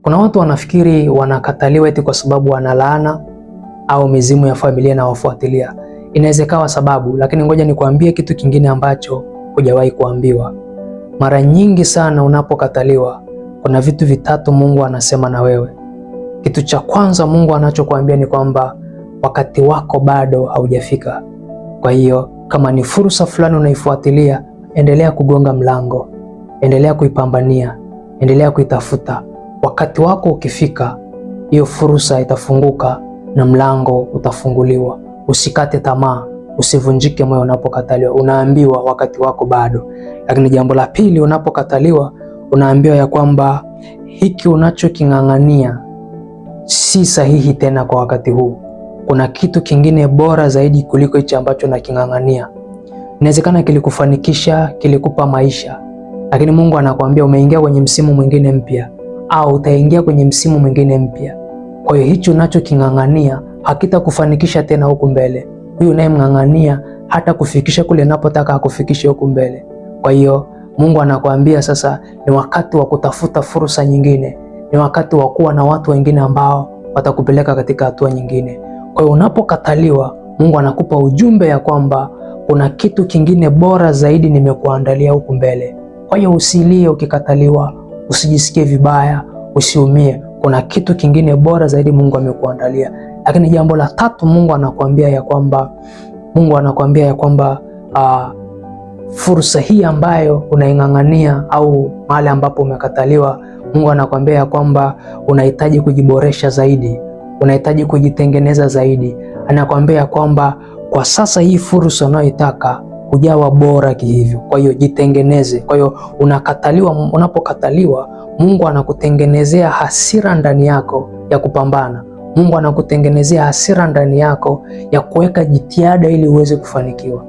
Kuna watu wanafikiri wanakataliwa eti kwa sababu wana laana au mizimu ya familia na wafuatilia. Inaweza kawa sababu, lakini ngoja nikwambie kitu kingine ambacho hujawahi kuambiwa. Mara nyingi sana unapokataliwa, kuna vitu vitatu Mungu anasema na wewe. Kitu cha kwanza Mungu anachokuambia ni kwamba wakati wako bado haujafika. Kwa hiyo kama ni fursa fulani unaifuatilia, endelea kugonga mlango, endelea kuipambania, endelea kuitafuta. Wakati wako ukifika, hiyo fursa itafunguka na mlango utafunguliwa. Usikate tamaa, usivunjike moyo unapokataliwa. Unaambiwa wakati wako bado. Lakini jambo la pili, unapokataliwa unaambiwa ya kwamba hiki unachoking'ang'ania si sahihi tena kwa wakati huu. Kuna kitu kingine bora zaidi kuliko hicho ambacho unaking'ang'ania. Inawezekana kilikufanikisha, kilikupa maisha, lakini Mungu anakuambia umeingia kwenye msimu mwingine mpya, au utaingia kwenye msimu mwingine mpya. Kwa hiyo hicho unachoking'ang'ania hakitakufanikisha tena huku mbele. Huyu unayemng'ang'ania hata kufikisha kule unapotaka akufikishe huku mbele. Kwa hiyo Mungu anakuambia sasa ni wakati wa kutafuta fursa nyingine. Ni wakati wa kuwa na watu wengine ambao watakupeleka katika hatua nyingine. Kwa hiyo unapokataliwa, Mungu anakupa ujumbe ya kwamba kuna kitu kingine bora zaidi nimekuandalia huku mbele. Kwa hiyo usilie ukikataliwa, usijisikie vibaya, usiumie. Kuna kitu kingine bora zaidi Mungu amekuandalia. Lakini jambo la tatu Mungu anakuambia ya kwamba fursa hii ambayo unaing'ang'ania au mahali ambapo umekataliwa, Mungu anakuambia ya kwamba unahitaji kujiboresha zaidi, unahitaji kujitengeneza zaidi. Anakuambia ya kwamba kwa sasa hii fursa unayoitaka hujawa bora kihivyo. Kwa hiyo jitengeneze. Kwa hiyo unapokataliwa, Mungu anakutengenezea hasira ndani yako ya kupambana. Mungu anakutengenezea hasira ndani yako ya kuweka jitihada ili uweze kufanikiwa.